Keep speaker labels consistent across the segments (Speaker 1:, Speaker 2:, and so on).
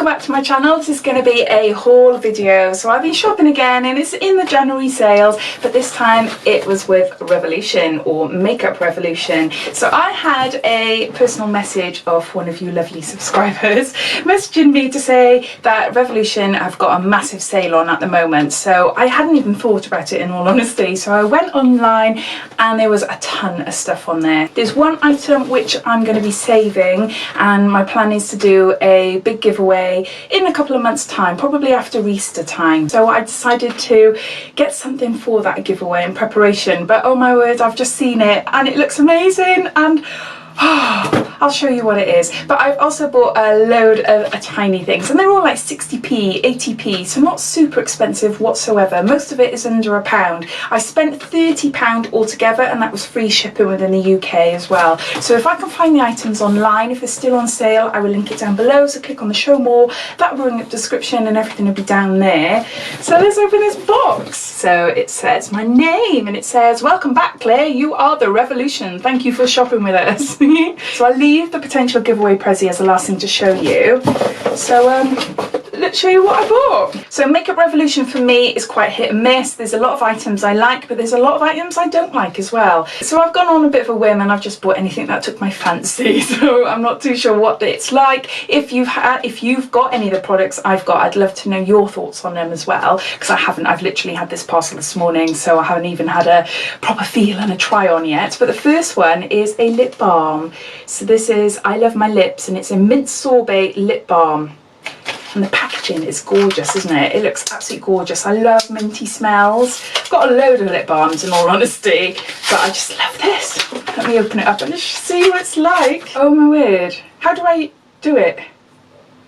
Speaker 1: back to my channel. This is going to be a haul video. So I've been shopping again and it's in the January sales, but this time it was with Revolution or Makeup Revolution. So I had a personal message of one of you lovely subscribers messaging me to say that Revolution have got a massive sale on at the moment. So I hadn't even thought about it in all honesty. So I went online and there was a ton of stuff on there. There's one item which I'm going to be saving, and my plan is to do a big giveaway in a couple of months time, probably after Easter time. So I decided to get something for that giveaway in preparation, but oh my word, I've just seen it and it looks amazing, and I'll show you what it is. But I've also bought a load of tiny things, and they're all like 60p, 80p, so not super expensive whatsoever. Most of it is under £1. I spent £30 altogether, and that was free shipping within the UK as well. So if I can find the items online, if they're still on sale, I will link it down below. So click on the show more, that will bring up the description and everything will be down there. So let's open this box. So it says my name and it says, "Welcome back, Claire, you are the Revolution. Thank you for shopping with us." So I'll leave the potential giveaway prezi as the last thing to show you. So let's show you what I bought. So Makeup Revolution for me is quite hit and miss. There's a lot of items I like, but there's a lot of items I don't like as well. So I've gone on a bit of a whim and I've just bought anything that took my fancy. So I'm not too sure what it's like. If you've got any of the products I've got, I'd love to know your thoughts on them as well, because I've literally had this parcel this morning, so I haven't even had a proper feel and a try on yet. But the first one is a lip balm. So this is I Love My Lips, and it's a mint sorbet lip balm. And the packaging is gorgeous, isn't it? It looks absolutely gorgeous. I love minty smells. I've got a load of lip balms in all honesty, but I just love this. Let me open it up and just see what it's like. Oh my word. How do I do it?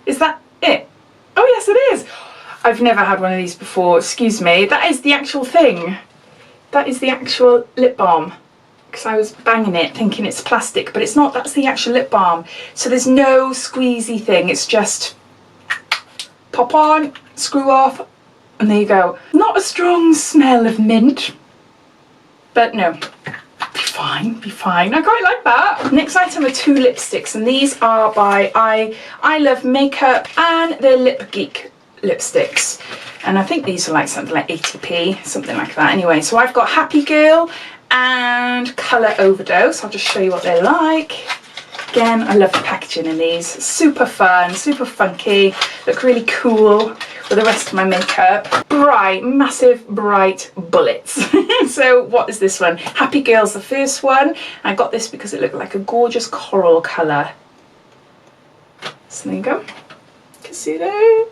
Speaker 1: Is that it? Oh yes, it is. I've never had one of these before. Excuse me. That is the actual thing. That is the actual lip balm. Because I was banging it thinking it's plastic, but it's not. That's the actual lip balm. So there's no squeezy thing. It's just pop on, screw off, and there you go. Not a strong smell of mint, but no, be fine, be fine. I quite like that. Next item are two lipsticks, and these are by I Love Makeup, and they're Lip Geek lipsticks. And I think these are like something like 80p, something like that. Anyway, so I've got Happy Girl and Colour Overdose. I'll just show you what they're like. Again, I love the packaging in these. Super fun, super funky, look really cool with the rest of my makeup. Bright, massive, bright bullets. So what is this one? Happy Girl's the first one. I got this because it looked like a gorgeous coral colour. So there you go. You can see there.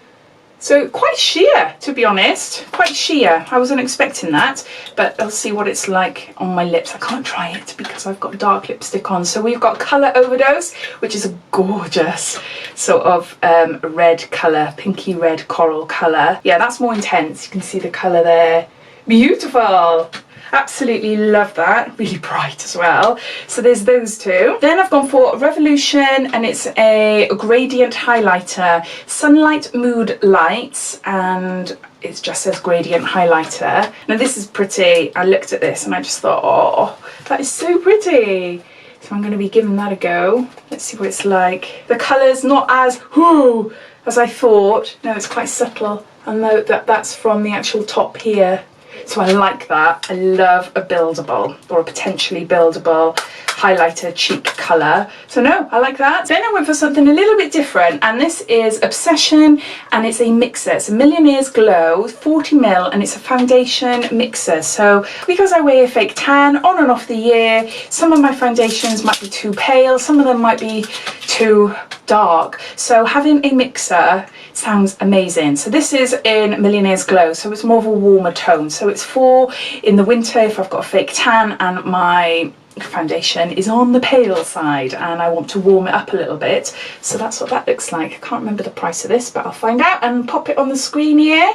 Speaker 1: So quite sheer, to be honest, quite sheer. I wasn't expecting that, but I'll see what it's like on my lips. I can't try it because I've got dark lipstick on. So we've got Colour Overdose, which is a gorgeous sort of red colour, pinky red coral colour. Yeah, that's more intense. You can see the colour there. Beautiful. Absolutely love that. Really bright as well. So there's those two. Then I've gone for Revolution, and it's a gradient highlighter, Sunlight Mood Lights, and it just says gradient highlighter. Now this is pretty. I looked at this and I just thought, oh, that is so pretty. So I'm going to be giving that a go. Let's see what it's like. The colour's not as whoo as I thought. No, it's quite subtle. I'll note that that's from the actual top here. So I like that. I love a buildable or a potentially buildable highlighter cheek colour. So no, I like that. Then I went for something a little bit different, and this is Obsession, and it's a mixer. It's a Millionaire's Glow 40ml, and it's a foundation mixer. So because I wear a fake tan on and off the year, some of my foundations might be too pale, some of them might be too dark. So having a mixer sounds amazing. So this is in Millionaire's Glow, so it's more of a warmer tone. So it's for in the winter if I've got a fake tan and my foundation is on the pale side and I want to warm it up a little bit. So that's what that looks like. I can't remember the price of this, but I'll find out and pop it on the screen here.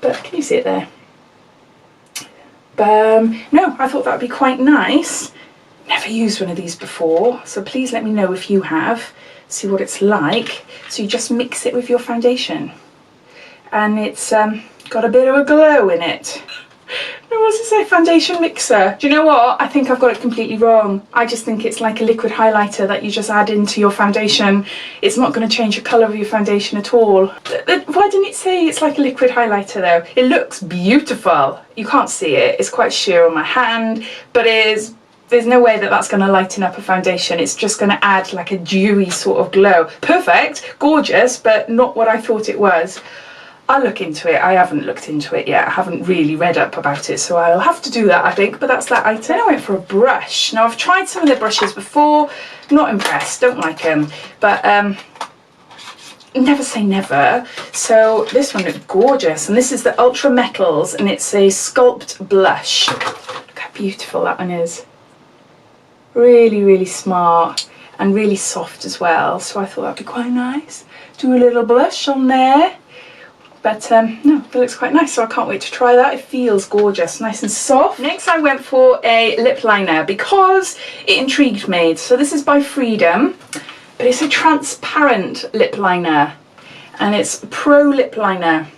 Speaker 1: But can you see it there? No, I thought that would be quite nice. Never used one of these before, so please let me know if you have. See what it's like. So you just mix it with your foundation, and it's got a bit of a glow in it. No, does it say foundation mixer? Do you know what? I think I've got it completely wrong. I just think it's like a liquid highlighter that you just add into your foundation. It's not going to change the colour of your foundation at all. Why didn't it say it's like a liquid highlighter though? It looks beautiful. You can't see it. It's quite sheer on my hand, but there's no way that that's going to lighten up a foundation. It's just going to add like a dewy sort of glow. Perfect, gorgeous, but not what I thought it was. I'll look into it. I haven't looked into it yet. I haven't really read up about it, so I'll have to do that, I think. But that's that item. Then I went for a brush. Now, I've tried some of the brushes before. Not impressed. Don't like them. But never say never. So this one looked gorgeous. And this is the Ultra Metals, and it's a Sculpt Blush. Look how beautiful that one is. Really, really smart and really soft as well. So I thought that'd be quite nice. Do a little blush on there. But no, it looks quite nice, so I can't wait to try that. It feels gorgeous, nice and soft. Next I went for a lip liner because it intrigued me. So this is by Freedom, but it's a transparent lip liner. And it's Pro Lip Liner.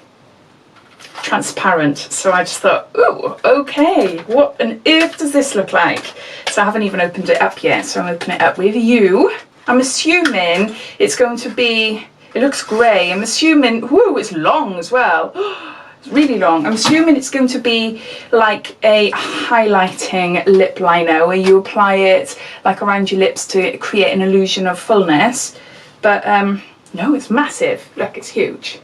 Speaker 1: Transparent. So I just thought, ooh, okay, what on earth does this look like? So I haven't even opened it up yet, so I'm opening it up with you. I'm assuming it's going to be... It looks grey. I'm assuming, whoo, it's long as well. It's really long. I'm assuming it's going to be like a highlighting lip liner where you apply it like around your lips to create an illusion of fullness. But no, it's massive. Look, it's huge.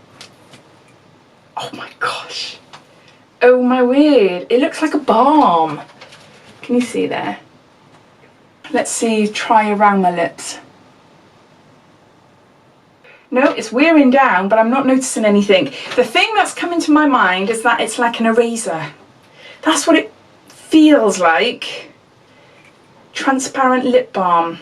Speaker 1: Oh my gosh. Oh my word. It looks like a balm. Can you see there? Let's see, try around my lips. No, it's wearing down, but I'm not noticing anything. The thing that's coming to my mind is that it's like an eraser. That's what it feels like. Transparent lip balm.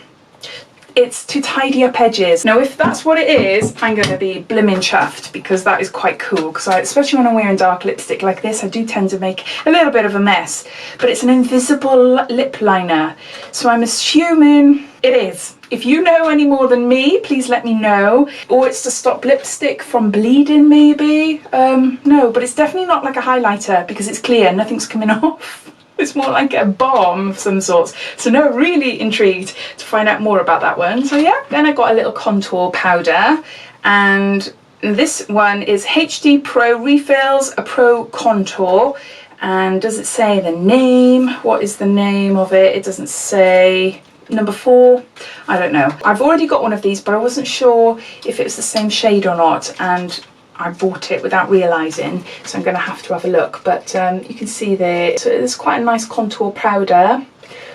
Speaker 1: It's to tidy up edges. Now, if that's what it is, I'm going to be blimmin' chuffed because that is quite cool. Because especially when I'm wearing dark lipstick like this, I do tend to make a little bit of a mess. But it's an invisible lip liner. So I'm assuming it is. If you know any more than me, please let me know. Or it's to stop lipstick from bleeding, maybe. No, but it's definitely not like a highlighter because it's clear, nothing's coming off. It's more like a balm of some sorts. So no, really intrigued to find out more about that one. So yeah, then I got a little contour powder, and this one is HD Pro Refills, a Pro Contour. And does it say the name? What is the name of it? It doesn't say. Number 4, I don't know. I've already got one of these, but I wasn't sure if it was the same shade or not, and I bought it without realising, so I'm going to have a look. But you can see there, so it's quite a nice contour powder.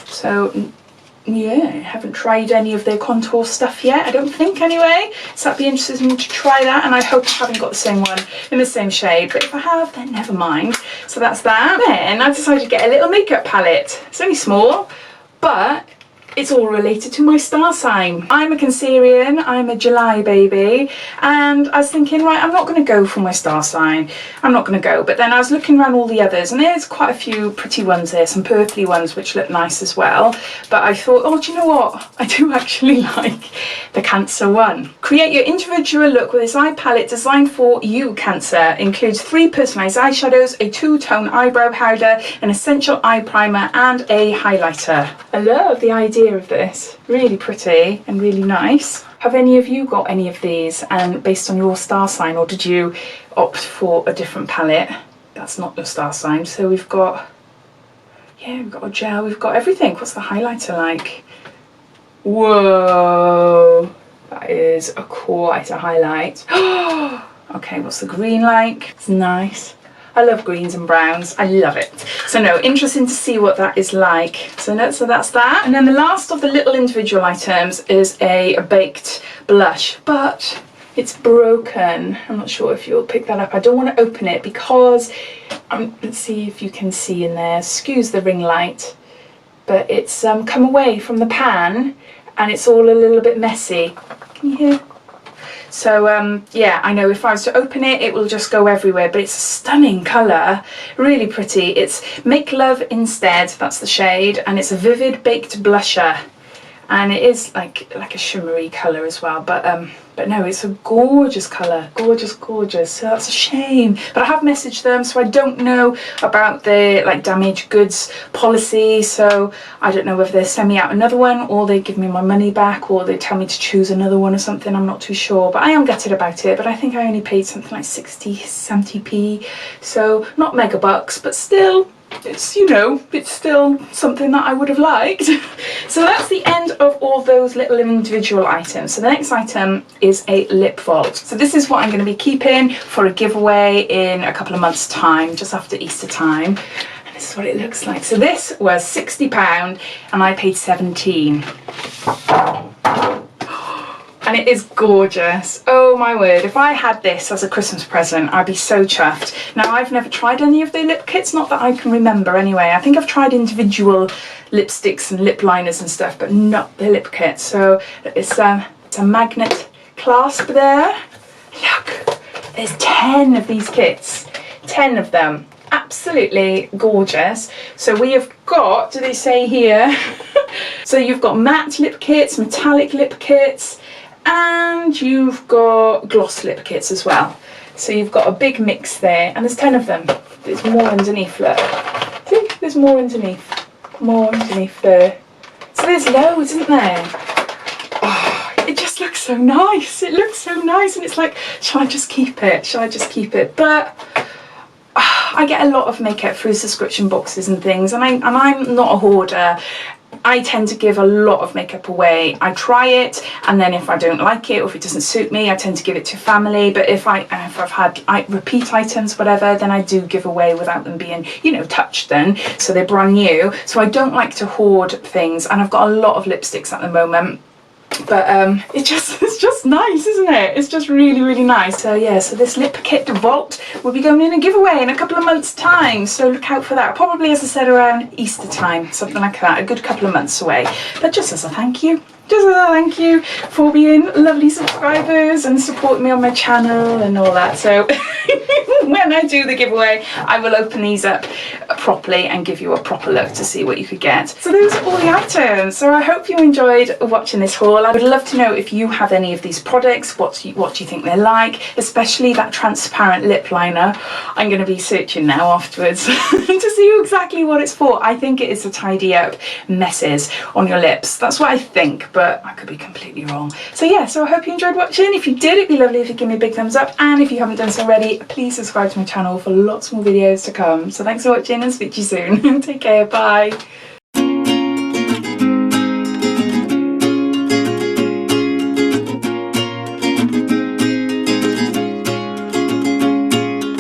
Speaker 1: So yeah, I haven't tried any of their contour stuff yet, I don't think anyway, so that'd be interesting to try that, and I hope I haven't got the same one in the same shade, but if I have, then never mind. So that's that. Then I decided to get a little makeup palette. It's only small, but it's all related to my star sign. I'm a Cancerian, I'm a July baby, and I was thinking, right, I'm not going to go for my star sign. I'm not going to go. But then I was looking around all the others, and there's quite a few pretty ones there, some purpley ones which look nice as well. But I thought, oh, do you know what? I do actually like the Cancer one. Create your individual look with this eye palette designed for you, Cancer. Includes 3 personalised eyeshadows, a 2-tone eyebrow powder, an essential eye primer, and a highlighter. I love the idea of this. Really pretty and really nice. Have any of you got any of these and based on your star sign, or did you opt for a different palette that's not your star sign? So we've got, yeah, we've got a gel, we've got everything. What's the highlighter like? Whoa, that is quite a highlight. Okay, what's the green like? It's nice. I love greens and browns. I love it. So no, interesting to see what that is like. So that's that. And then the last of the little individual items is a baked blush, but it's broken. I'm not sure if you'll pick that up. I don't want to open it because, let's see if you can see in there. Excuse the ring light, but it's come away from the pan and it's all a little bit messy. Can you hear? So yeah, I know if I was to open it, it will just go everywhere, but it's a stunning colour, really pretty. It's Make Love Instead, that's the shade, and it's a Vivid Baked Blusher. and it is like a shimmery colour as well, but no, it's a gorgeous colour, gorgeous. So that's a shame, but I have messaged them, so I don't know about the like damaged goods policy, so I don't know whether they send me out another one or they give me my money back or they tell me to choose another one or something. I'm not too sure, but I am gutted about it. But I think I only paid something like 60-70p, so not mega bucks, but still, it's, you know, it's still something that I would have liked. So that's the end of all those little individual items. So the next item is a lip vault. So this is what I'm going to be keeping for a giveaway in a couple of months time, just after Easter time. And this is what it looks like. So this was £60 and I paid 17. And it is gorgeous. Oh my word, if I had this as a Christmas present, I'd be so chuffed. Now, I've never tried any of the lip kits, not that I can remember anyway. I think I've tried individual lipsticks and lip liners and stuff, but not the lip kit. So it's a magnet clasp there. Look, there's 10 of these kits, 10 of them. Absolutely gorgeous. So we have got, do they say here? So you've got matte lip kits, metallic lip kits, and you've got gloss lip kits as well. So you've got a big mix there, and there's 10 of them. There's more underneath, look. See, there's more underneath there. So there's loads, isn't there? Oh, it just looks so nice. It looks so nice, and it's like, shall I just keep it? Shall I just keep it? But I get a lot of makeup through subscription boxes and things, and I'm not a hoarder. I tend to give a lot of makeup away. I try it, and then if I don't like it or if it doesn't suit me, I tend to give it to family. But if I've had repeat items, whatever, then I do give away without them being, you know, touched then. So they're brand new. So I don't like to hoard things, and I've got a lot of lipsticks at the moment. But it's just nice, isn't it? It's just really nice. So yeah, so this lip kit vault will be going in a giveaway in a couple of months time, so look out for that. Probably, as I said, around Easter time, something like that, a good couple of months away. But just as a thank you for being lovely subscribers and supporting me on my channel and all that. So when I do the giveaway, I will open these up properly and give you a proper look to see what you could get. So those are all the items. So I hope you enjoyed watching this haul. I would love to know if you have any of these products, what do you think they're like, especially that transparent lip liner. I'm going to be searching now afterwards to see exactly what it's for. I think it is to tidy up messes on your lips. That's what I think, but I could be completely wrong. So yeah, so I hope you enjoyed watching. If you did, it'd be lovely if you give me a big thumbs up, and if you haven't done so already, please subscribe to my channel for lots more videos to come. So thanks for watching, and speak to you soon. Take care, bye.